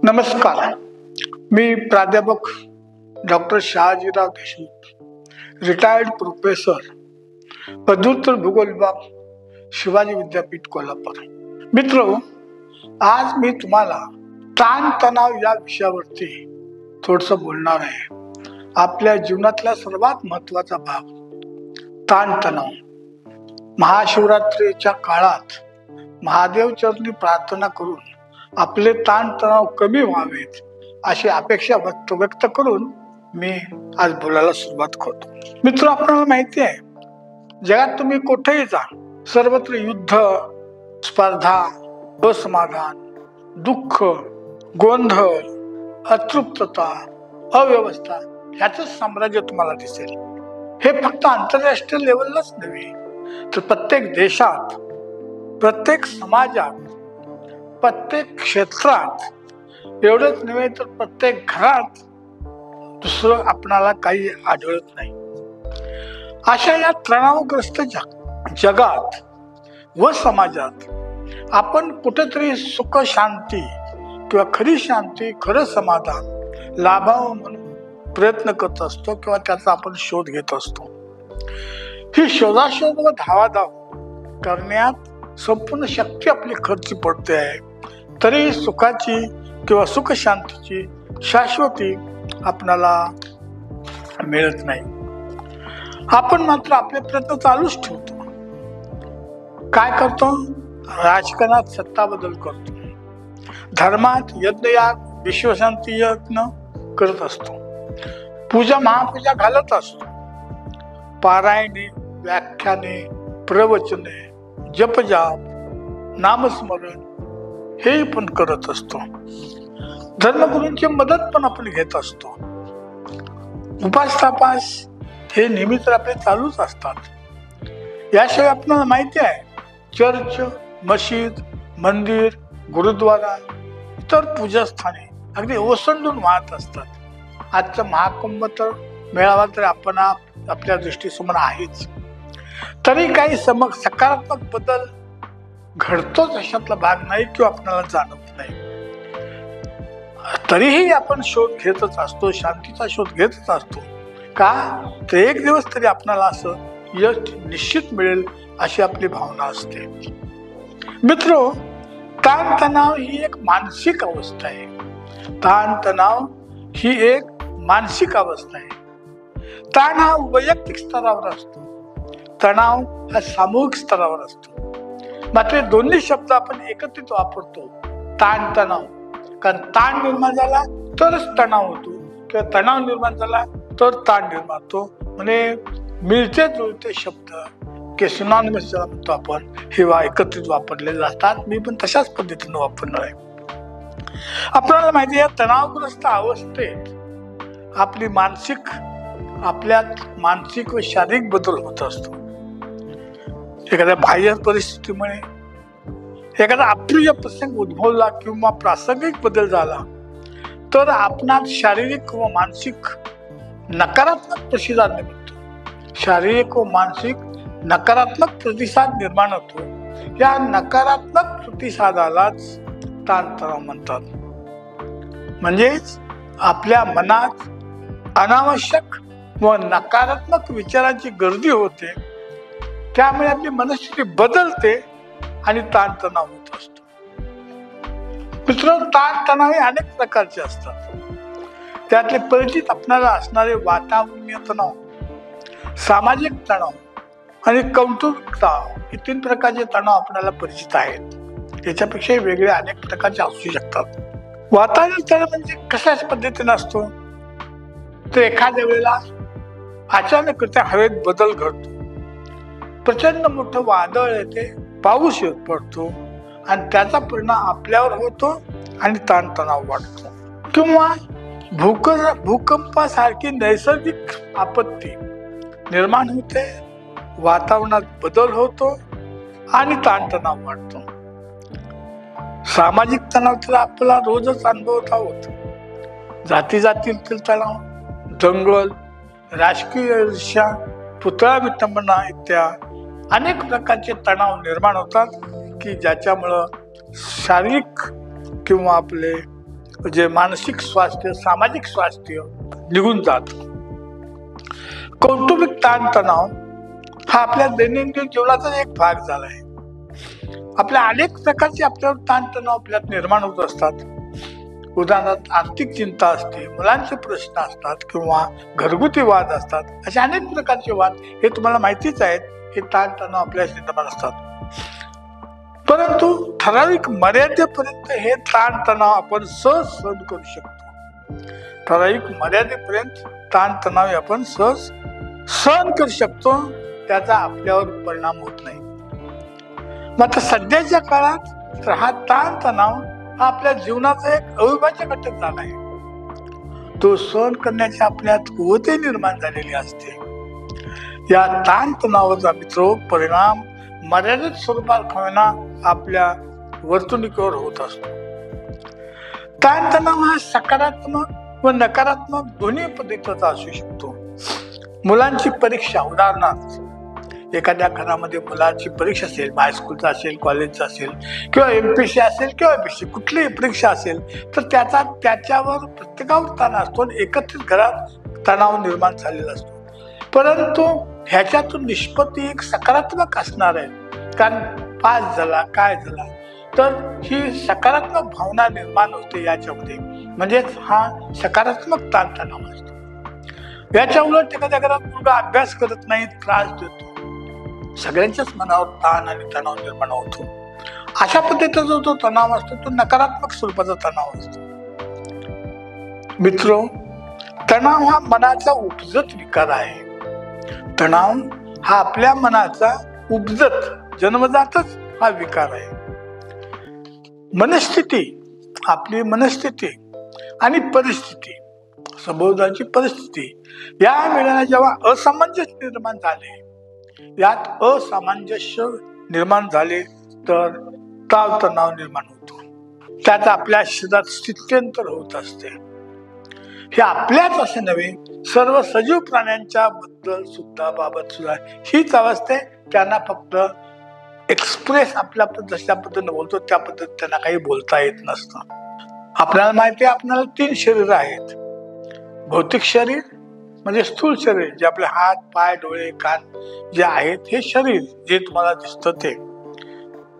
नमस्कार. मी प्राध्यापक doctor Shahajirao Deshmukh, retired professor, पदव्युत्तर भूगोल विभाग, शिवाजी विद्यापीठ, कोल्हापूर. मित्र, आज मी तुम्हाला ताणतणाव या विषयावरती थोडंसं बोलणार आहे. आपल्या जीवनातला सर्वात महत्वाचा भाग ताणतणाव. महाशिवरात्रीच्या काळात महादेव चरणी प्रार्थना करून आपले ताणतणाव कमी व्हावेत अशी अपेक्षा व्यक्त करून मी आज बोलायला सुरुवात करतो. मित्र, आपल्याला माहिती आहे, जगात तुम्ही कुठेही जा, सर्वत्र युद्ध, स्पर्धा, असमाधान, दुःख, गोंधळ, अतृप्तता, अव्यवस्था ह्याच साम्राज्य तुम्हाला दिसेल. हे फक्त आंतरराष्ट्रीय लेवललाच नव्हे, तर प्रत्येक देशात, प्रत्येक समाजात, प्रत्येक क्षेत्रात, एवढंच नव्हे तर प्रत्येक घरात दुसरं आपणाला काही आढळत नाही. अशा या तणावग्रस्त जगात व समाजात आपण कुठेतरी सुख शांती किंवा खरी शांती, खरं समाधान लाभावं म्हणून प्रयत्न करत असतो किंवा त्याचा आपण शोध घेत असतो. ही शोधाशोध व धावाधाव करण्यात संपूर्ण शक्ती आपली खर्च पडते आहे, तरी सुखाची किंवा सुख शांतीची शाश्वती आपणाला मिळत नाही. आपण मात्र आपले प्रयत्न चालूच ठेवतो. काय करतो? राजकारणात सत्ता बदल करतो, धर्मात यज्ञयाग, विश्वशांती यज्ञ करत असतो, पूजा महापूजा घालत असतो, पारायणे, व्याख्याने, प्रवचने, जपजाप, नामस्मरण हे पण करत असतो. धर्मगुरूंची मदत पण आपण घेत असतो. उपास तापास हे नेहमीच आपले चालूच असतात. याशिवाय आपल्याला माहिती आहे, चर्च, मशीद, मंदिर, गुरुद्वारा, इतर पूजास्थाने अगदी ओसंडून वाहत असतात. आजचा महाकुंभ तर मेळावा तर आपण आपल्या दृष्टीसमोर आहेच, तरी काही सकारात्मक बदल घडतोच अशातला भाग नाही किंवा आपल्याला जाणवत नाही. तरीही आपण शोध घेतच असतो, शांतीचा शोध घेतच असतो. का तर एक दिवस तरी आपल्याला असं यश निश्चित मिळेल अशी आपली भावना असते. मित्रो, ताणतणाव ही एक मानसिक अवस्था आहे. ताणतणाव ही एक मानसिक अवस्था आहे. ताण हा वैयक्तिक स्तरावर असतो, तणाव हा सामूहिक स्तरावर असतो. मात्र दोन्ही शब्द आपण एकत्रित वापरतो, ताण तणाव. कारण ताण निर्माण झाला तरच तणाव होतो, किंवा तणाव निर्माण झाला तर ताण निर्माण होतो. म्हणजे मिळते जुळते शब्द की सिनॉनिमस ज्याला म्हणतो आपण, हे एकत्रित वापरले जातात. मी पण तशाच पद्धतीने वापरणार आहे. आपल्याला माहिती आहे, तणावग्रस्त अवस्थेत आपल्यात मानसिक व शारीरिक बदल होत असतो. एखाद्या बाह्य परिस्थितीमुळे एखादा अप्रिय प्रसंग उद्भवला किंवा प्रासंगिक बदल झाला तर आपणात शारीरिक व मानसिक नकारात्मक प्रतिसाद मिळतो. शारीरिक व मानसिक नकारात्मक प्रतिसाद निर्माण होतो. या नकारात्मक प्रतिसादालाच ताणतणाव म्हणतात. म्हणजेच आपल्या मनात अनावश्यक व नकारात्मक विचारांची गर्दी होते, त्यामुळे आपली मनस्थिती बदलते आणि ताणतणाव होत असतो. मित्र, ताणतणाव हे अनेक प्रकारचे असतात. त्यातले परिचित आपल्याला असणारे वातावरणीय तणाव, सामाजिक तणाव आणि कौटुंबिक तणाव, हे 3 प्रकारचे तणाव आपल्याला परिचित आहेत. याच्यापेक्षा वेगळे अनेक प्रकारचे असू शकतात. वातावरण तणाव म्हणजे कशाच पद्धतीने असतो तर एखाद्या वेळेला अचानकरित्या हवेत बदल घडतो, प्रचंड मोठं वादळ येते, पाऊस पडतो आणि त्याचा परिणाम आपल्यावर होतो आणि ताणतणाव वाढतो. किंवा भूकंपासारखी नैसर्गिक आपत्ती निर्माण होते, वातावरणात बदल होतो आणि ताणतणाव वाढतो. सामाजिक तणाव तर आपल्याला रोजच अनुभवत आहोत. जातीतील तणाव, दंगल, राजकीय ईर्ष्या, पुतळा विटंबना इत्यादी अनेक प्रकारचे तणाव निर्माण होतात की ज्याच्यामुळं शारीरिक किंवा आपले जे मानसिक स्वास्थ्य, सामाजिक स्वास्थ्य निघून जात. कौटुंबिक ताणतणाव हा आपल्या दैनंदिन जीवनाचा एक भाग झालाय. आपल्या अनेक प्रकारचे आपल्यावर ताणतणाव आपल्यात निर्माण होत असतात. उदाहरणार्थ आर्थिक चिंता असते, मुलांचे प्रश्न असतात किंवा घरगुती वाद असतात. असे अनेक प्रकारचे वाद हे तुम्हाला माहितीच आहेत. हे ताणतणाव आपल्या निर्माण असतात. परंतु ठराविक मर्यादेपर्यंत हे ताणतणाव आपण सहज सहन करू शकतो. ठराविक मर्यादेपर्यंत ताणतणाव आपण सहज सहन करू शकतो. त्याचा आपल्यावर परिणाम होत नाही. मात्र सध्याच्या काळात तर हा ताणतणाव हा आपल्या जीवनाचा एक अविभाज्य घटक झाला आहे. तो सहन करण्याची आपल्यात कुवतही निर्माण झालेली असते. या ताणतणावाचा मित्र परिणाम मर्यादित स्वरूपात होईना आपल्या वर्तणुकीवर होत असतो. ताणतणाव हा सकारात्मक व नकारात्मक दोन्ही पद्धतीचा असू शकतो. मुलांची परीक्षा, उदाहरणार्थ एखाद्या घरामध्ये मुलाची परीक्षा असेल, हायस्कूलचा असेल, कॉलेजचा असेल किंवा MPSC असेल किंवा MPSC कुठलीही परीक्षा असेल, तर त्याच्यावर प्रत्येकावर ताण असतो. एकत्रित घरात तणाव निर्माण झालेला असतो. परंतु ह्याच्यातून निष्पत्ती एक सकारात्मक असणार आहे. कारण पास झाला, काय झाला, तर ही सकारात्मक भावना निर्माण होते याच्यामध्ये. म्हणजेच हा सकारात्मक ताणतणाव असतो. याच्या उलट एखाद्या घरात मुलगा अभ्यास करत नाही, त्रास देतो, सगळ्यांच्याच मनावर ताण आणि तणाव निर्माण होतो. अशा पद्धतीचा जो तणाव असतो तो नकारात्मक स्वरूपाचा तणाव असतो. मित्र, तणाव हा मनाचा उपजत विकार आहे. तणाव हा आपल्या मनाचा उपजत, जन्मजातच हा विकार आहे. मनस्थिती, आपली मनस्थिती आणि परिस्थिती, सभोवतालची परिस्थिती या वेळेला जेव्हा असामंजस्य निर्माण झाले, यात असामंजस्य निर्माण झाले तर ताणतणाव निर्माण होतो. त्यात आपल्या शरीरात स्थित्यंतर होत असते. हे आपल्याच असे नव्हे, सर्व सजीव प्राण्यांच्या बद्दल सुद्धा बाबत सुद्धा हीच अवस्था आहे. त्यांना फक्त एक्सप्रेस आपल्या जशा पद्धतीने बोलतो त्या पद्धतीने त्यांना काही बोलता येत नसतं. आपल्याला माहिती आहे, आपल्याला 3 शरीर आहेत. भौतिक शरीर म्हणजे स्थूल शरीर, जे आपले हात, पाय, डोळे, कान जे आहेत हे शरीर जे तुम्हाला दिसतं ते.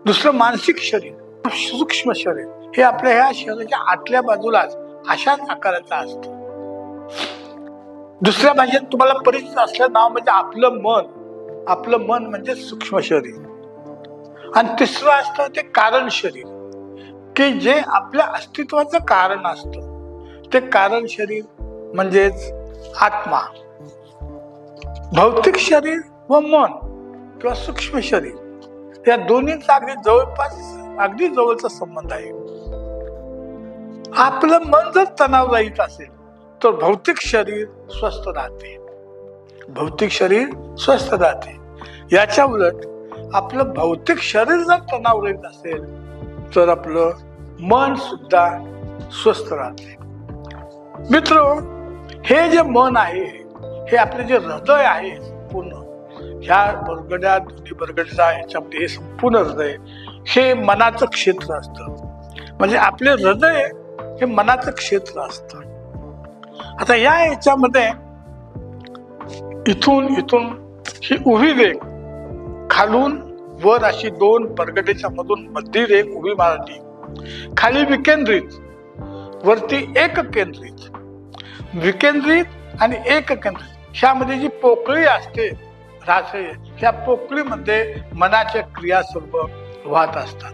दुसरं मानसिक शरीर, सूक्ष्म शरीर, हे आपल्या ह्या शरीराच्या आतल्या बाजूलाच अशाच आकाराचा असतो. दुसऱ्या भाषेत तुम्हाला परिचित असलेलं नाव म्हणजे आपलं मन. आपलं मन म्हणजे सूक्ष्म शरीर. आणि तिसरं असतं ते कारण शरीर, की जे आपल्या अस्तित्वाचं कारण असतं. ते कारण शरीर म्हणजेच आत्मा. भौतिक शरीर व मन किंवा सूक्ष्म शरीर या दोन्हीचा अगदी जवळचा संबंध आहे. आपलं मन जर तणावरहित असेल तर भौतिक शरीर स्वस्थ राहते. भौतिक शरीर स्वस्थ राहते. याच्या उलट आपलं भौतिक शरीर जर तणावरहित असेल तर आपलं मन सुद्धा स्वस्थ राहते. मित्र, हे जे मन आहे, हे आपले जे हृदय आहे पूर्ण, ह्या बरगड्या, दोन्ही बरगड्याचा ह्याच्यामध्ये हे संपूर्ण हृदय हे मनाचं क्षेत्र असतं. म्हणजे आपले हृदय हे मनाचं क्षेत्र असतं. आता या ह्याच्यामध्ये इथून ही उभी रेघ खालून वर अशी 2 बरगड्याच्या मधून मधली रेघ उभी मारली, खाली विकेंद्रित, वरती एककेंद्रित. विकेंद्रित आणि एककेंद्रित ह्यामध्ये जी पोकळी असते राहते, ह्या पोकळीमध्ये मनाच्या क्रिया सर्व वाहत असतात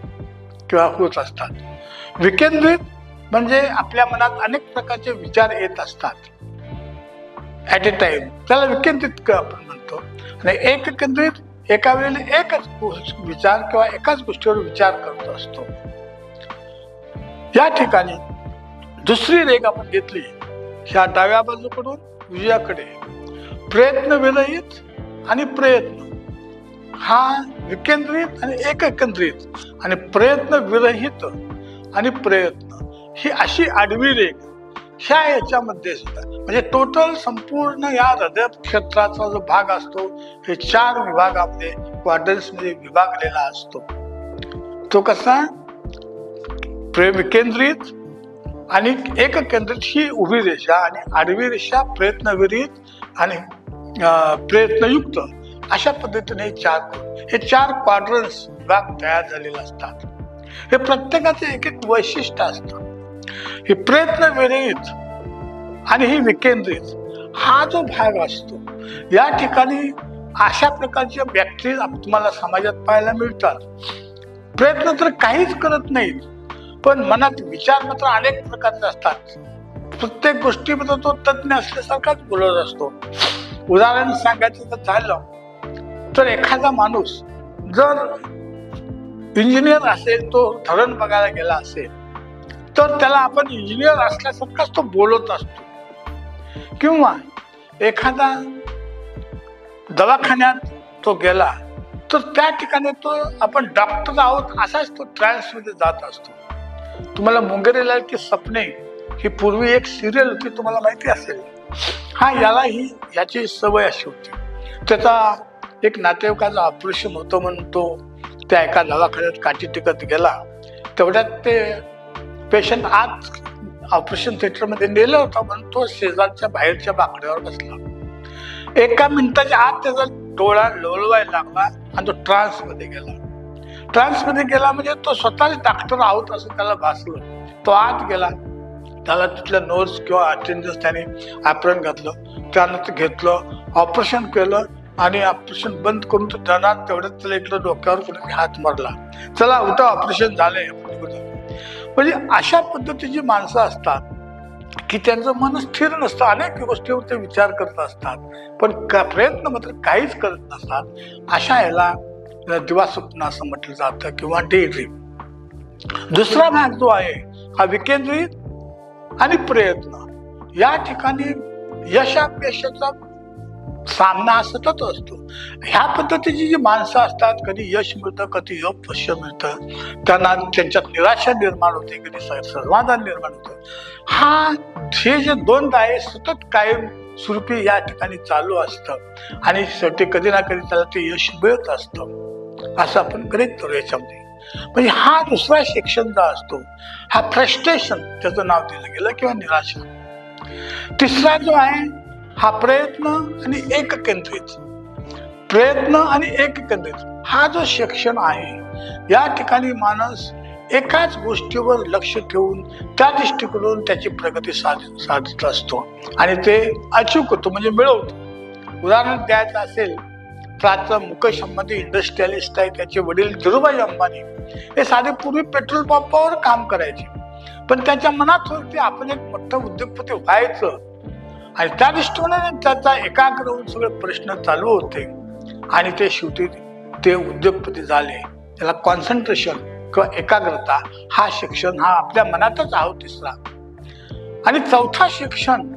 किंवा होत असतात. विकेंद्रित म्हणजे आपल्या मनात अनेक प्रकारचे विचार येत असतात ऍट ए टाइम, त्याला विकेंद्रित आपण म्हणतो. आणि एककेंद्रित एका वेळेला एकच विचार किंवा एकाच गोष्टीवर विचार करत असतो. या ठिकाणी दुसरी रेघ आपण घेतली, ह्या डाव्या बाजूकडून उजव्याकडे, प्रयत्न विरहित आणि प्रयत्न, हा विकेंद्रित आणि एककेंद्रित आणि प्रयत्न विरहित आणि प्रयत्न, ही अशी आडवी रेघ ह्या याच्यामध्ये सुद्धा, म्हणजे टोटल संपूर्ण या हृदय क्षेत्राचा जो भाग असतो हे 4 विभागामध्ये, क्वाड्रंट्स मध्ये विभागलेला असतो. तो कसा? विकेंद्रित आणि एक केंद्रित ही उभी रेषा आणि आडवी रेषा प्रयत्नविरहित आणि प्रयत्नयुक्त, अशा पद्धतीने हे चार क्वाड्रंट्स भाग तयार झालेले असतात. हे प्रत्येकाचे एक एक वैशिष्ट्य असतं. हे प्रयत्नविरहित आणि ही विकेंद्रित हा जो भाग असतो, या ठिकाणी अशा प्रकारच्या व्यक्ती तुम्हाला समाजात पाहायला मिळतात. प्रयत्न तर काहीच करत नाहीत, पण मनात विचार मात्र अनेक प्रकारचे असतात. प्रत्येक गोष्टीमध्ये तो तज्ञ असल्यासारखाच बोलत असतो. उदाहरण सांगायचं तर झालं तर एखादा माणूस जर इंजिनियर असेल, तो धरण बघायला गेला असेल, तर त्याला आपण इंजिनियर असल्यासारखाच तो बोलत असतो. किंवा एखादा दवाखान्यात तो गेला तर त्या ठिकाणी तो आपण डॉक्टर आहोत असाच तो ट्रान्स मध्ये जात असतो. तुम्हाला मुंगेरीलाल की सपने ही पूर्वी एक सिरियल होती, तुम्हाला माहिती असेल. याची सवय अशी होती. त्याचा एक नातेवाईकाचं ऑपरेशन होतं म्हणून तो त्या एका दवाखान्यात काठी टिकत गेला. तेवढ्यात ते पेशंट आत ऑपरेशन थिएटरमध्ये नेलं होतं म्हणून तो शेजारच्या बाहेरच्या बाकड्यावर बसला. 1 मिनिटाच्या आत त्याचा डोळा लोळवायला लागला आणि तो ट्रान्समध्ये गेला म्हणजे तो स्वतःच डॉक्टर आहोत असं त्याला भासलं. तो आत गेला, त्याला तिथल्या नर्स किंवा अटेंडन्स त्याने ॲप्रॉन घातलं, त्यानंतर घेतलं, ऑपरेशन केलं आणि ऑपरेशन बंद करून तो जाणार. तेवढ्यात त्याला इकडं डोक्यावर कोणी हात मारला, चला उठा ऑपरेशन झालंय. म्हणजे अशा पद्धतीची माणसं असतात की त्यांचं मन स्थिर नसतं, अनेक गोष्टीवर ते विचार करत असतात, पण प्रयत्न मात्र काहीच करत नसतात. अशा याला दिवास्वप्न असं म्हटलं जातं किंवा डे ड्रीम. दुसरा भाग जो आहे हा विकेंद्रित आणि प्रयत्न. या ठिकाणी यशापयशाचा सामना सतत असतो. ह्या पद्धतीची जी माणसं असतात, कधी यश मिळतं, कधी अपयश मिळतं, त्यांना त्यांच्यात निराशा निर्माण होते, कधी समाधान निर्माण होतं. हे जे द्वंद्व आहे सतत कायम स्वरूपी या ठिकाणी चालू असतं आणि शेवटी कधी ना कधी त्याला ते यश मिळत असतं, असं आपण गृहीत करू याच्यामध्ये. म्हणजे हा दुसरा सेक्शन जो असतो हा फ्रस्ट्रेशन त्याचं नाव दिलं गेलं किंवा निराशा. तिसरा जो आहे हा प्रयत्न आणि एककेंद्रित हा जो सेक्शन आहे, या ठिकाणी माणूस एकाच गोष्टीवर लक्ष ठेवून त्या दृष्टीकडून त्याची प्रगती साधित असतो आणि ते अचूक होतो, म्हणजे मिळवतो. उदाहरण द्यायचं असेल तर मुकेश अंबानी इंडस्ट्रियलिस्ट आहे. त्याचे वडील धीरूभाई अंबानी हे साधे पूर्वी पेट्रोल पंपावर काम करायचे, पण त्याच्या मनात होते आपण एक मोठं उद्योगपती व्हायचं आणि त्या दृष्टीने त्याचा एकाग्र होऊन सगळे प्रश्न चालू होते आणि ते शेवटी ते उद्योगपती झाले. त्याला कॉन्सन्ट्रेशन किंवा एकाग्रता हा शिक्षण हा आपल्या मनातच आहोत. तिसरा आणि चौथा शिक्षण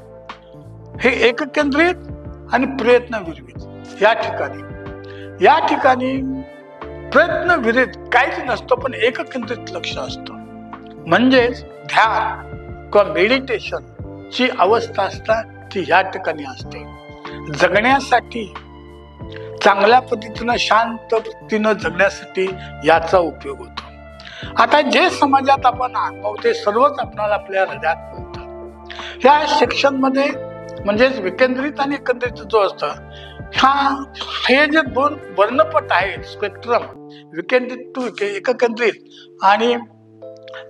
हे एककेंद्रित आणि प्रयत्नविरहित. या ठिकाणी प्रयत्नविरहित काहीच नसतं, पण एककेंद्रित लक्ष असतं. म्हणजेच ध्यान किंवा मेडिटेशन ची अवस्था असतात ती या ठिकाणी असते. जगण्यासाठी चांगल्या पद्धतीनं शांत वृत्तीनं जगण्यासाठी याचा उपयोग होतो. आता जे समाजात आपण अनुभवतो ते सर्वच आपल्याला आपल्या हृदयात मिळतात. ह्या सेक्शन मध्ये म्हणजेच विकेंद्रित आणि एकत्रित जो असतं हे जे 2 वर्णपट आहेत, स्पेक्ट्रम विकेंद्रित टू एककेंद्रित आणि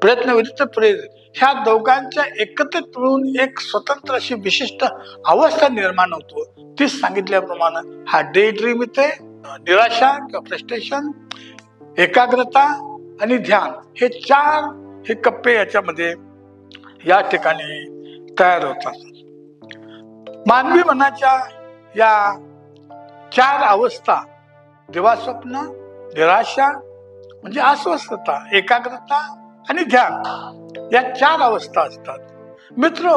प्रयत्नविरहित प्रेरित, ह्या दोघांच्या एकत्रित मिळून एक स्वतंत्र अशी विशिष्ट अवस्था निर्माण होतो. ती सांगितल्याप्रमाणे हा डे ड्रीम इथे निराशा किंवा फ्रस्ट्रेशन, एकाग्रता आणि ध्यान हे 4 कप्पे याच्यामध्ये या ठिकाणी तयार होतात. मानवी मनाच्या या 4 अवस्था दिवास्वप्न, निराशा म्हणजे अस्वस्थता, एकाग्रता आणि ध्यान या 4 अवस्था असतात. मित्र,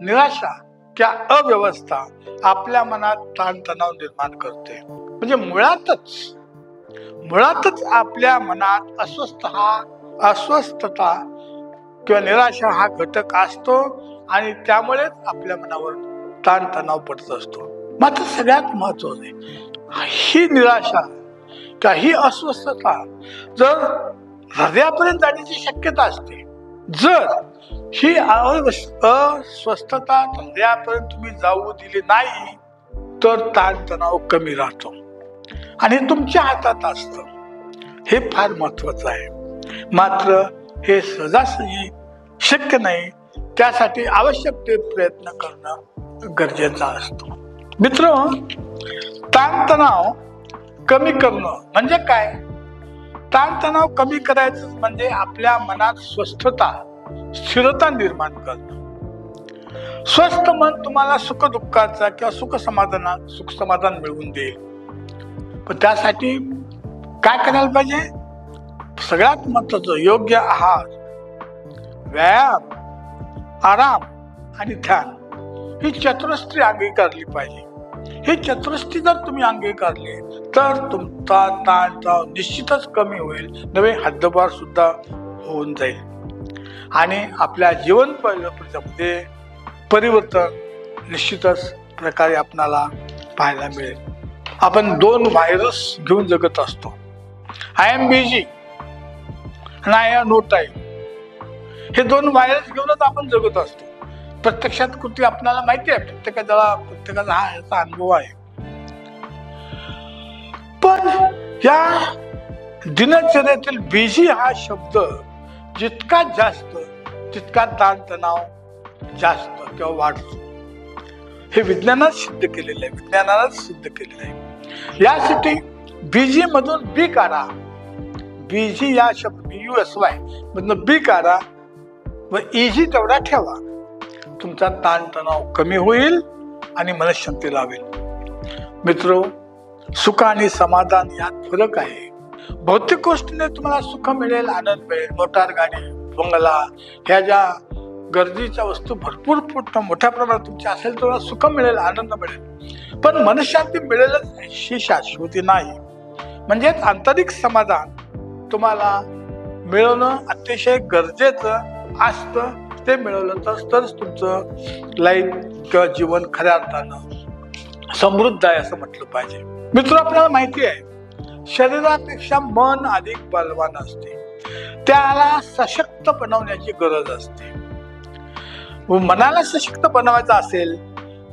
निराशा किंवा अव्यवस्था आपल्या मनात ताणतणाव निर्माण करते. म्हणजे मुळातच आपल्या मनात अस्वस्थता किंवा निराशा हा घटक असतो आणि त्यामुळेच आपल्या मनावर ताणतणाव पडत असतो. मात्र सगळ्यात महत्वाचे ही निराशा किंवा ही अस्वस्थता जर हृदयापर्यंत जाण्याची शक्यता असते, जर ही अस्वस्थता हृदयापर्यंत तुम्ही जाऊ दिली नाही तर ताणतणाव कमी राहतो आणि तुमच्या हातात असतं. हे फार महत्वाचं आहे. मात्र हे सहजासहजी शक्य नाही. त्यासाठी आवश्यक ते प्रयत्न करणं गरजेचं असतं. मित्र, ताणतणाव कमी करणं म्हणजे काय? ताणतणाव कमी करायचं म्हणजे आपल्या मनात स्वस्थता, स्थिरता निर्माण करणं. स्वस्थ मन तुम्हाला सुख दुःखाचा किंवा सुख समाधान मिळवून देईल. पण त्यासाठी काय करायला पाहिजे? सगळ्यात महत्वाचं योग्य आहार, व्यायाम, आराम आणि ध्यान ही चतुष्टी अंगीकारली पाहिजे. ही चतुष्टी जर तुम्ही अंगीकारली तर तुमचा ताणतणाव निश्चितच कमी होईल, नवे हद्दपार सुद्धा होऊन जाईल आणि आपल्या जीवन पद्धतीमध्ये परिवर्तन निश्चितच प्रकारे आपणाला पाहायला मिळेल. आपण 2 व्हायरस घेऊन जगत असतो. आय एम बिझी आणि आय हॅव नो टाइम. हे 2 व्हायरस घेऊनच आपण जगत असतो. प्रत्यक्षात कृती आपल्याला माहिती आहे, प्रत्येकाचा हा याचा अनुभव आहे. पण या दिनचर्येतील बिझी हा शब्द जितका जास्त तितका ताणतणाव जास्त किंवा वाढतो. हे विज्ञानात सिद्ध केलेलं आहे. यासाठी बिझी मधून बी काढा. बिझी या शब्द BUSY मधून बी काढा व इझी तेवढा ठेवा. तुमचा ताणतणाव कमी होईल आणि मनशांती लावेल. मित्र, सुख आणि समाधान यात फरक आहे. भौतिक गोष्टीने तुम्हाला सुख मिळेल, आनंद मिळेल. मोटार गाडी, बंगला ह्या ज्या गरजेच्या वस्तू भरपूर मोठ्या प्रमाणात तुमच्या असेल तर सुख मिळेल, आनंद मिळेल. पण मनशांती मिळेलच ही शाश्वती नाही. म्हणजेच आंतरिक समाधान तुम्हाला मिळवणं अतिशय गरजेचं असतं. ते मिळवलं तरच तुमचं लाईफ किंवा जीवन खऱ्या अर्थानं समृद्ध आहे असं म्हटलं पाहिजे. मित्र, आपल्याला माहिती आहे शरीरापेक्षा मन अधिक बलवान असते. त्याला सशक्त बनवण्याची गरज असते. मनाला सशक्त बनवायचं असेल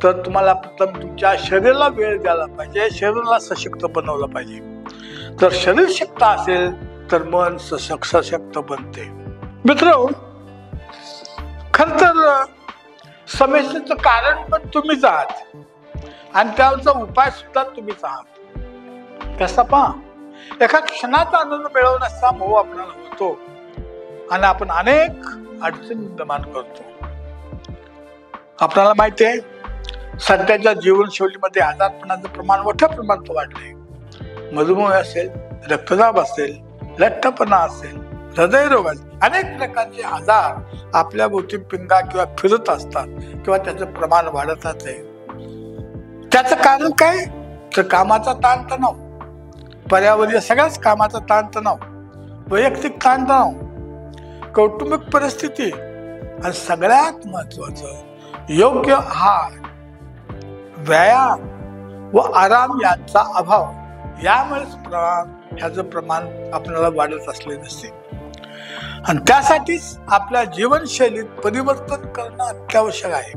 तर तुम्हाला प्रथम तुमच्या शरीराला वेळ द्यायला पाहिजे, शरीराला सशक्त बनवलं पाहिजे. जर शरीर शक्त असेल तर मन सशक्त बनते. मित्र, खर तर समस्येचं कारण पण तुम्हीच आहात आणि त्यावरचा उपाय सुद्धा तुम्हीच आहात. कसा पहा, एका क्षणाचा आनंद मिळवण्याचा मोह आपल्याला होतो आणि आपण अनेक अडचणी निर्माण करतो. आपल्याला माहिती आहे सध्याच्या जीवनशैलीमध्ये आजारपणाचं प्रमाण मोठ्या प्रमाणात वाढले. मधुमेह असेल, रक्तदाब असेल, लठ्ठपणा असेल, हृदयरोग असेल, अनेक प्रकारचे आजार आपल्या भोवती पिंगा किंवा फिरत असतात किंवा त्याचं प्रमाण वाढतच आहे. त्याचं कारण काय? तर कामाचा ताणतणाव, पर्यावरणीय सगळ्याच कामाचा ताणतणाव, वैयक्तिक ताणतणाव, कौटुंबिक परिस्थिती आणि सगळ्यात महत्वाचं योग्य आहार, व्यायाम व आराम यांचा अभाव. यामुळेच ह्याचं प्रमाण आपल्याला वाढत असले नसते आणि त्यासाठीच आपल्या जीवनशैलीत परिवर्तन करणं अत्यावश्यक आहे.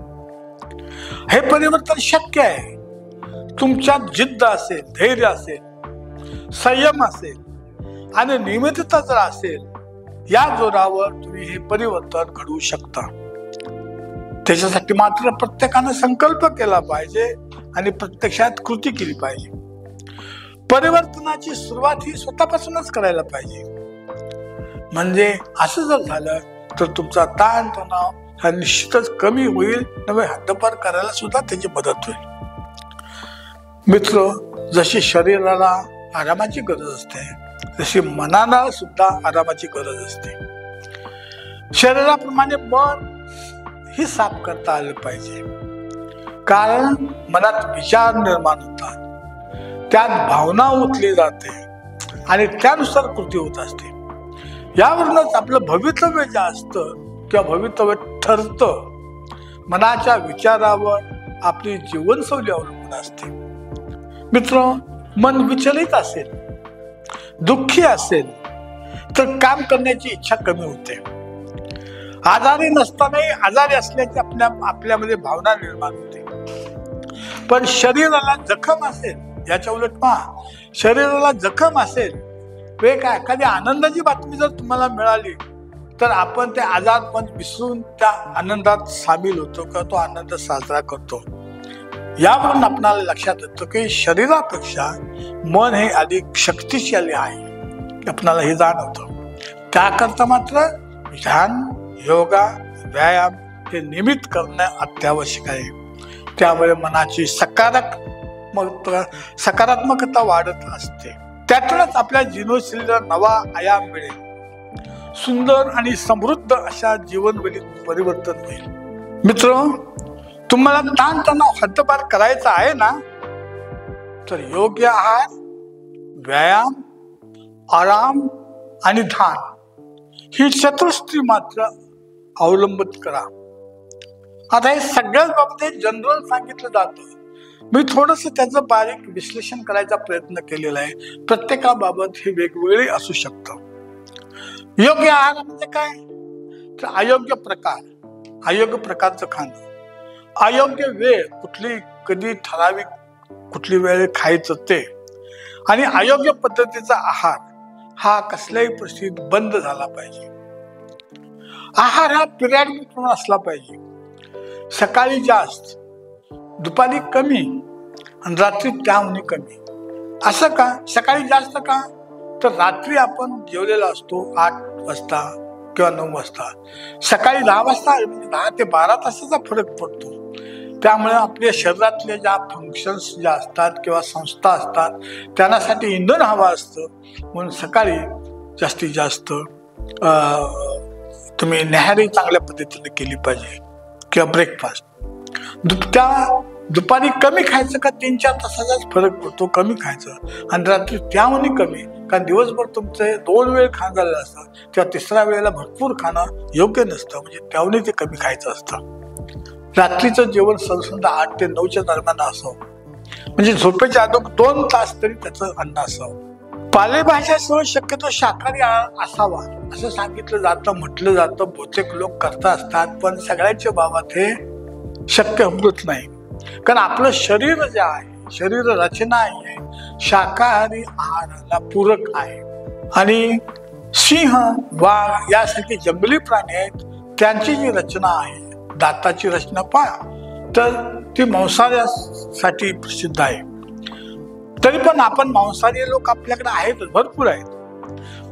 हे परिवर्तन शक्य आहे तुमच्यात जिद्द असेल, धैर्य असेल, संयम असेल आणि नियमितता जर असेल, या जोरावर तुम्ही हे परिवर्तन घडवू शकता. त्याच्यासाठी मात्र प्रत्येकाने संकल्प केला पाहिजे आणि प्रत्यक्षात कृती केली पाहिजे. परिवर्तनाची सुरुवात ही स्वतःपासूनच करायला पाहिजे. म्हणजे असं जर झालं तर तुमचा ताणतणाव हा निश्चितच कमी होईल, नवे हद्दपार करायला सुद्धा त्याची मदत होईल. मित्र, जशी शरीराला आरामाची गरज असते तशी मनाला सुद्धा आरामाची गरज असते. शरीराप्रमाणे मन ही साफ करता आलं पाहिजे. कारण मनात विचार निर्माण होतात, त्यात भावना उतली जाते आणि त्यानुसार कृती होत असते. यावरूनच आपलं भवितव्य जे असतं किंवा भवितव्य ठरतं. मनाच्या विचारावर आपली जीवनशैली अवलंबून असते. मित्र, मन विचलित असेल, दुःखी असेल तर काम करण्याची इच्छा कमी होते आजारी नसतानाही आजारी असल्याची आपल्यामध्ये भावना निर्माण होते. पण शरीराला जखम असेल, याच्या उलट पहा, शरीराला जखम असेल वे काय एखादी आनंदाची बातमी जर तुम्हाला मिळाली तर आपण ते आजारपण विसरून त्या आनंदात सामील होतो किंवा तो आनंद साजरा करतो. यावरून आपल्याला लक्षात येतं की शरीरापेक्षा मन हे अधिक शक्तिशाली आहे, आपल्याला हे जाणवतं. त्याकरता मात्र ध्यान, योगा, व्यायाम हे नियमित करणे अत्यावश्यक आहे. त्यामुळे मनाची सकारात्मकता वाढत असते. त्यातूनच आपल्या जीवनशैलीला नवा आयाम मिळेल. सुंदर आणि समृद्ध अशा जीवनशैलीत परिवर्तन होईल. मित्र, तुम्हाला ताणतणाव हद्दपार करायचा आहे ना, तर योग्य आहार, व्यायाम, आराम आणि ध्यान ही चतुष्टी मात्र अवलंबित करा. आता हे सगळ्याच बाबतीत जनरल सांगितलं जातं. मी थोडस त्याचं बारीक विश्लेषण करायचा प्रयत्न केलेला आहे. प्रत्येकाबाबत हे वेगवेगळे असू शकतं. योग्य आहार म्हणजे काय, तर अयोग्य प्रकारचं खाणं, अयोग्य वेळ, कधी ठराविक कुठली वेळ खायचं ते, आणि अयोग्य पद्धतीचा आहार हा कसल्याही परिस्थितीत बंद झाला पाहिजे. आहार हा पिरियडिक असला पाहिजे. सकाळी जास्त, दुपारी कमी आणि रात्री त्याहून कमी. असं का? सकाळी जास्त का, तर रात्री आपण जेवलेला असतो 8 वाजता किंवा 9 वाजता. सकाळी 10 वाजता 10 ते 12 तासाचा फरक पडतो. त्यामुळे आपल्या शरीरातले ज्या फंक्शन्स ज्या असतात किंवा संस्था असतात त्यांच्यासाठी इंधन हवं असतं. म्हणून सकाळी जास्तीत जास्त तुम्ही न्याहारी चांगल्या पद्धतीने केली पाहिजे किंवा ब्रेकफास्ट. दुपारी कमी खायचं का 3-4 तासाचाच फरक पडतो, कमी खायचं. आणि रात्री त्याहून कमी, कारण दिवसभर तुमचे 2 वेळ खाणं झालेलं असतं, तेव्हा तिसऱ्या वेळेला भरपूर खाणं योग्य नसतं, म्हणजे त्याहून ते कमी खायचं असतं. रात्रीचं जेवण सरसंद 8 ते 9च्या दरम्यान असावं, म्हणजे झोपेच्या अगोदर 2 तास तरी त्याचं अन्न असावं. पालेभाज्यासह शक्यतो शाकाहारी असावा असं सांगितलं जातं, म्हटलं जातं. बहुतेक लोक करत असतात, पण सगळ्यांच्या बाबत हे शक्य होत नाही. कारण आपलं शरीर जे आहे, शरीर रचना आहे शाकाहारी आहाराला पूरक आहे. आणि सिंह, वाघ यासारखे जंगली प्राणी आहेत, त्यांची जी रचना आहे, दाताची रचना पहा, तर ती मांसाहारासाठी प्रसिद्ध आहे. तरी पण आपण मांसाहारी लोक आपल्याकडे आहेत, भरपूर आहेत.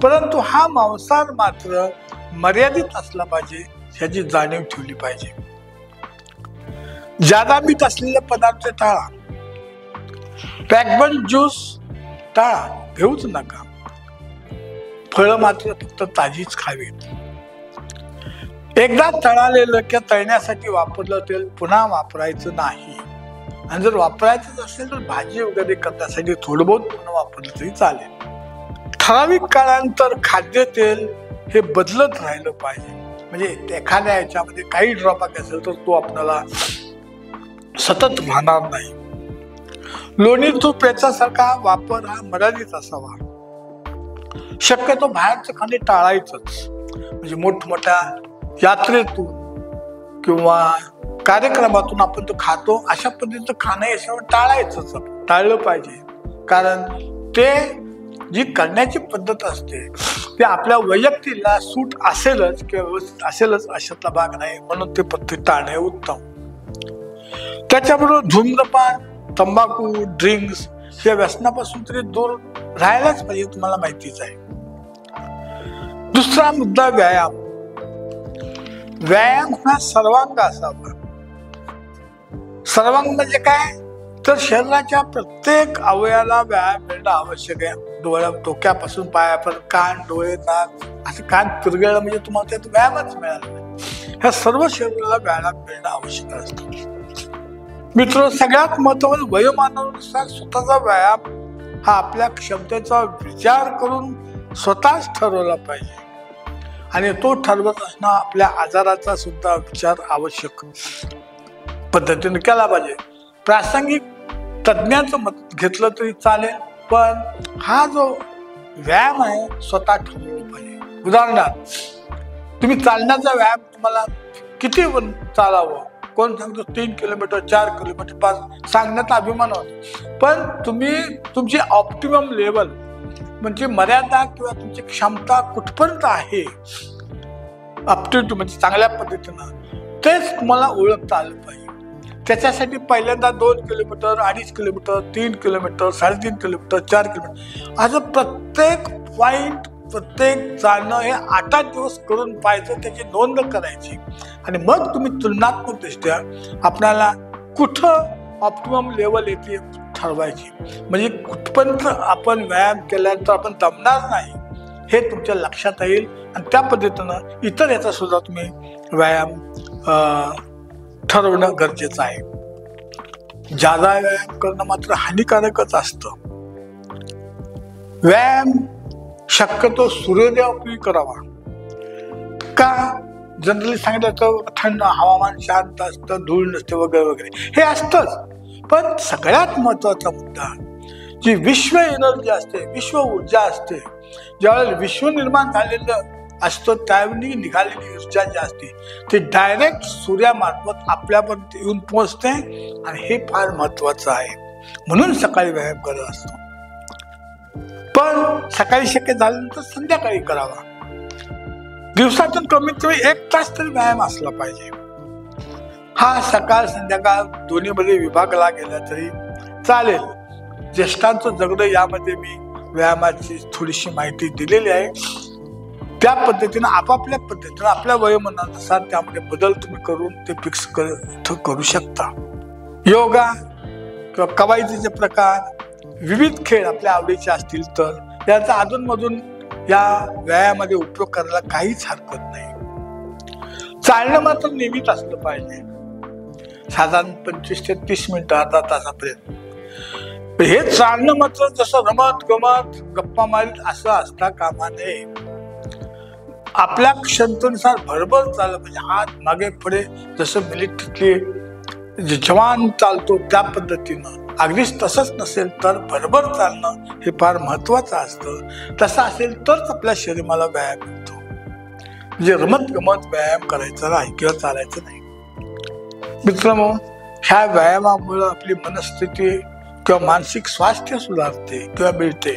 परंतु हा मांसाहार मात्र मर्यादित असला पाहिजे, ह्याची जाणीव ठेवली पाहिजे. ज्यादा मीठ असलेले पदार्थ टाळा. पॅकबंद ज्यूस टाळा, घेऊच नका. फळं मात्र फक्त ताजीच खावीत. एकदा तळालेलं किंवा तळण्यासाठी वापरलं तेल पुन्हा वापरायचं नाही. आणि जर वापरायचं असेल तर भाजी वगैरे करण्यासाठी थोडं बहुत पुन्हा वापरलं तरी चालेल. ठराविक काळानंतर खाद्यतेल हे बदलत राहिलं पाहिजे. म्हणजे एखाद्या याच्यामध्ये काही ड्रॉबॅक असेल तर तो आपल्याला सतत राहणार नाही. लोणी तूप याच्यासारखा वापर हा मर्यादित असावा. शक्यतो बाहेरचं खाणे टाळायचंच. म्हणजे मोठमोठ्या यात्रेतून किंवा कार्यक्रमातून आपण तो खातो, अशा पद्धतीचं खाणं याच्यावर टाळायचंच, टाळलं पाहिजे. कारण ते जी करण्याची पद्धत असते ते आपल्या वैयक्तिकला सूट असेलच किंवा व्यवस्थित असेलच अशातला भाग नाही, म्हणून ते पद्धत टाळणे उत्तम. त्याच्याबरोबर धूम्रपान, तंबाखू, ड्रिंक्स या व्यसनापासून तरी दूर राहायलाच पाहिजे, तुम्हाला माहितीच आहे. दुसरा मुद्दा व्यायाम. व्यायाम हा सर्वांग असावा. सर्वांग म्हणजे काय, तर शरीराच्या प्रत्येक अवयवाला व्यायाम मिळणं आवश्यक आहे. डोक्यापासून पायापर्यंत, कान, डोळे, नाक, असं कान पिरगळलं म्हणजे तुम्हाला त्यात व्यायामच मिळाला नाही. ह्या सर्व शरीराला व्यायाम मिळणं आवश्यक असतं. मित्र, सगळ्यात महत्त्वाचं वयोमानानुसार स्वतःचा व्यायाम हा आपल्या क्षमतेचा विचार करून स्वतःच ठरवला पाहिजे. आणि तो ठरवत असणं आपल्या आजाराचा सुद्धा विचार आवश्यक पद्धतीने केला पाहिजे. प्रासंगिक तज्ज्ञाचं मत घेतलं तरी चालेल, पण हा जो व्यायाम आहे स्वतः ठरवला पाहिजे. उदाहरणार्थ तुम्ही चालण्याचा व्यायाम तुम्हाला किती चालावं, कोण सांगतो 3 किलोमीटर 4 किलोमीटर 5 सांगण्याचा अभिमान होतो, पण तुम्ही तुमची ऑप्टिमम लेवल म्हणजे मर्यादा किंवा तुमची क्षमता कुठपर्यंत आहे अपटू म्हणजे चांगल्या पद्धतीनं तेच तुम्हाला ओळखता आलं पाहिजे. त्याच्यासाठी पहिल्यांदा 2 kilometre 2.5 kilometre 3 kilometre 3.5 kilometre 4 kilometre असं प्रत्येक पॉईंट प्रत्येक चालणं हे 8 दिवस करून पाहायचं, त्याची नोंद करायची आणि मग तुम्ही तुलनात्मक दृष्ट्या आपल्याला कुठं ऑप्टिमम लेवल येते ठरवायची. म्हणजे कुठपर्यंत आपण व्यायाम केल्यानंतर आपण दमणार नाही हे तुमच्या लक्षात येईल आणि त्या पद्धतीनं इतर याचा सुद्धा तुम्ही व्यायाम ठरवणं गरजेचं आहे. जादा व्यायाम करणं मात्र हानिकारकच असतं. व्यायाम शक्यतो सूर्योदयापूर्वी करावा. का? जनरली सांगितलं तर थंड हवामान शांत असतं, धूळ नसते वगैरे वगैरे हे असतंच, पण सगळ्यात महत्वाचा मुद्दा जी विश्व एनर्जी असते, विश्व ऊर्जा असते, ज्यावेळेला विश्व निर्माण झालेलं असतं त्यावेळी निघालेली ऊर्जा जी असते ती डायरेक्ट सूर्यामार्फत आपल्यापर्यंत येऊन पोहोचते आणि हे फार महत्वाचं आहे. म्हणून सकाळी व्यायाम करत असतो, पण सकाळी शक्य झाल्यानंतर संध्याकाळी करावा. दिवसातून कमीत कमी 1 तास तरी व्यायाम असला पाहिजे. हा सकाळ संध्याकाळ दोन्हीमध्ये विभागला गेला तरी चालेल. ज्येष्ठांचं जगणं यामध्ये मी व्यायामाची थोडीशी माहिती दिलेली आहे. त्या पद्धतीनं आपापल्या पद्धतीनं आपल्या वयोमानानुसार त्यामध्ये बदल तुम्ही करून ते फिक्स करू शकता. योगा किंवा कवायतीचे प्रकार, विविध खेळ आपल्या आवडीचे असतील तर याचा अधूनमधून या व्यायामामध्ये उपयोग करायला काहीच हरकत नाही. चालणं मात्र नियमित असलं पाहिजे, साधारण 25 ते 30 मिनिटं अर्धा तासापर्यंत. हे चालणं मात्र जसं रमत गमत गप्पा मारीत असं असता कामा नये. आपल्या क्षमतेनुसार भरभर चाललं पाहिजे. हात मागे पुढे जसं मिलिटरीतले जवान चालतो त्या पद्धतीनं, अगदीच तसंच नसेल तर भरभर चालणं हे फार महत्वाचं असतं. तसं असेल तरच आपल्या शरीराला व्यायाम मिळतो. म्हणजे रमत गमत व्यायाम करायचा नाही किंवा चालायचं नाही. मित्रांनो, ह्या व्यायामामुळे आपली मनस्थिती किंवा मानसिक स्वास्थ्य सुधारते किंवा मिळते,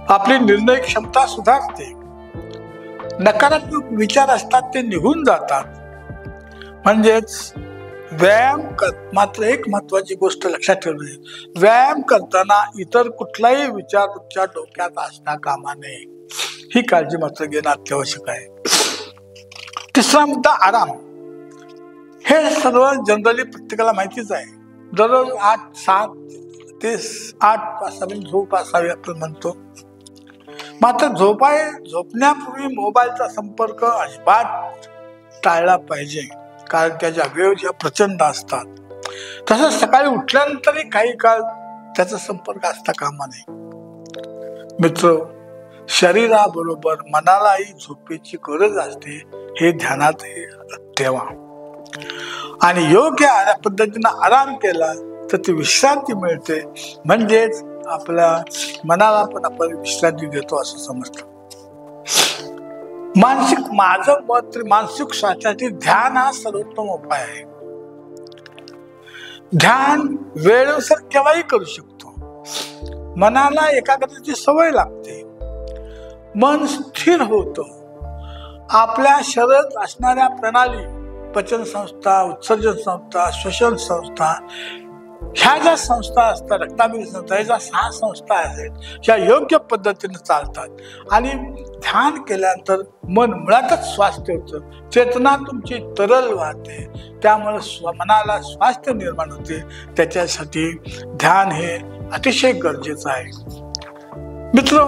आपली निर्णय क्षमता सुधारते, नकारात्मक विचार असतात ते निघून जातात. म्हणजेच व्यायाम मात्र एक महत्वाची गोष्ट लक्षात ठेवली, व्यायाम करताना इतर कुठलाही विचार तुमच्या डोक्यात असता कामा नये. ही काळजी मात्र घेणं अत्यावश्यक आहे. तिसरा मुद्दा आराम. हे सर्व जनरली प्रत्येकाला माहितीच आहे. दररोज 7 ते 8 तासापर्यंत झोप असावी आपण म्हणतो. मात्र झोपण्यापूर्वी मोबाईलचा संपर्क अजिबात टाळला पाहिजे, कारण त्याच्या वेव्ह प्रचंड असतात. तसंच सकाळी उठल्यानंतरही काही काळ त्याचा संपर्क असता कामा नये. मित्र, शरीराबरोबर मनालाही झोपेची गरज असते हे ध्यानात ठेवा. आणि योग्य पद्धतीनं आराम केला तर ती विश्रांती मिळते. म्हणजेच आपल्या मनाला पण आपण विश्रांती देतो असं समजतं. माझं मत मानसिक स्वास्थ्यासाठी ध्यान हा सर्वोत्तम उपाय आहे. ध्यान वेळेनुसार केव्हाही करू शकतो. मनाला एकाग्रतेची सवय लागते, मन स्थिर होतं. आपल्या शरीरात असणाऱ्या प्रणाली, पचन संस्था, उत्सर्जन संस्था, श्वसन संस्था, ह्या ज्या संस्था असतात, रक्ताभिसरण संस्था, ह्या 6 संस्था आहेत, ह्या योग्य पद्धतीने चालतात. आणि ध्यान केल्यानंतर मन मुळातच स्वास्थ्य होतं, चेतना तुमची तरल वाहते, त्यामुळे मनाला स्वास्थ्य निर्माण होते. त्याच्यासाठी ध्यान हे अतिशय गरजेचं आहे. मित्र,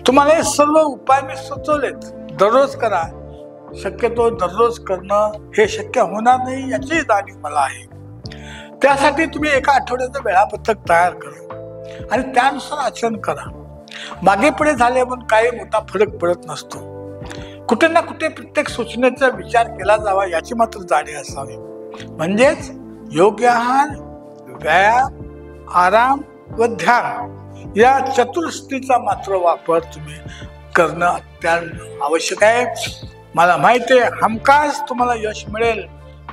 तुम्हाला हे सर्व उपाय मी सुचवलेत, दररोज करा. शक्यतो दररोज करणं हे शक्य होणार नाही याची जाणीव मला आहे. त्यासाठी तुम्ही एका आठवड्याचं वेळापत्रक तयार करा आणि त्यानुसार आचरण करा. मागे पुढे झाले पण काही मोठा फरक पडत नसतो. कुठे ना कुठे प्रत्येक सूचनेचा विचार केला जावा याची मात्र जाणीव असावी. म्हणजेच योग्य आहार, व्यायाम, आराम व ध्यान या चतुष्टयाचा मात्र वापर तुम्ही करणं अत्यंत आवश्यक आहे. मला माहिती आहे हमखास तुम्हाला यश मिळेल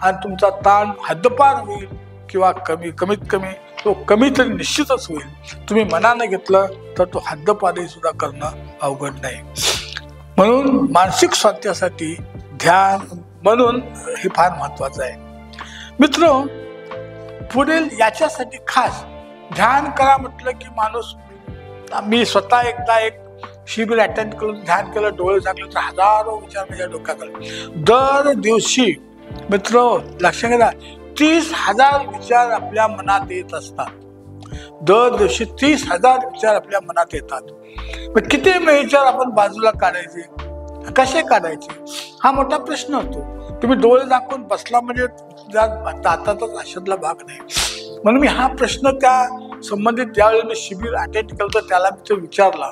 आणि तुमचा ताण हद्दपार होईल किंवा कमीत कमी तो कमी तरी निश्चितच होईल. तुम्ही मनानं घेतलं तर तो हद्दपारी सुद्धा करणं अवघड नाही. म्हणून मानसिक स्वास्थ्यासाठी ध्यान म्हणून हे फार महत्वाचं आहे. मित्र, पुढील याच्यासाठी खास ध्यान करा म्हटलं की माणूस, मी स्वतः एकदा एक शिबिर अटेंड करून ध्यान केलं, डोळे झाकले तर हजारो विचार माझ्या डोक्यात आले. दर दिवशी मित्र लक्ष घ्या, 30,000 विचार आपल्या मनात येत असतात. दर दिवशी 30,000 विचार आपल्या मनात येतात. मग किती विचार आपण बाजूला काढायचे, कसे काढायचे, हा मोठा प्रश्न होतो. तुम्ही डोळे दाखवून बसला म्हणजे दातातच अशातला भाग नाही. म्हणून मी हा प्रश्न त्या संबंधित ज्यावेळी मी शिबिर अटेंड केलं तर त्याला मी तो विचारला.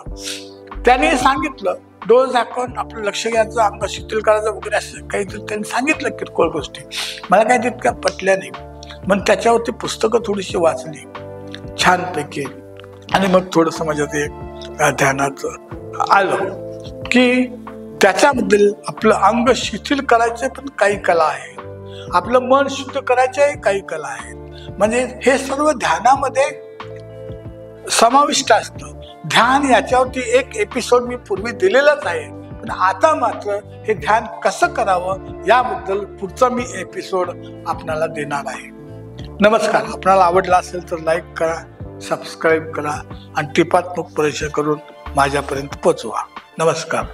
त्याने सांगितलं डोळे झाकून आपलं लक्ष घ्यायचं, अंग शिथिल करायचं वगैरे असं काहीतरी त्यांनी सांगितलं किरकोळ गोष्टी. मला काही तितक्या पटल्या नाही. मग त्याच्यावरती पुस्तकं थोडीशी वाचली छानपैकी आणि मग थोडंसं माझ्या ते ध्यानाचं आलं की त्याच्याबद्दल आपलं अंग शिथिल करायचे पण काही कला आहे, आपलं मन शुद्ध करायचे काही कला आहेत. म्हणजे हे सर्व ध्यानामध्ये समाविष्ट असतं. ध्यान याच्यावरती एक एपिसोड मी पूर्वी दिलेलाच आहे, पण आता मात्र हे ध्यान कसं करावं याबद्दल पुढचा मी एपिसोड आपणाला देणार आहे. नमस्कार. आपणाला आवडला असेल तर लाईक करा, सबस्क्राईब करा आणि टिपात्मक परीक्षा करून माझ्यापर्यंत पोहोचवा. नमस्कार.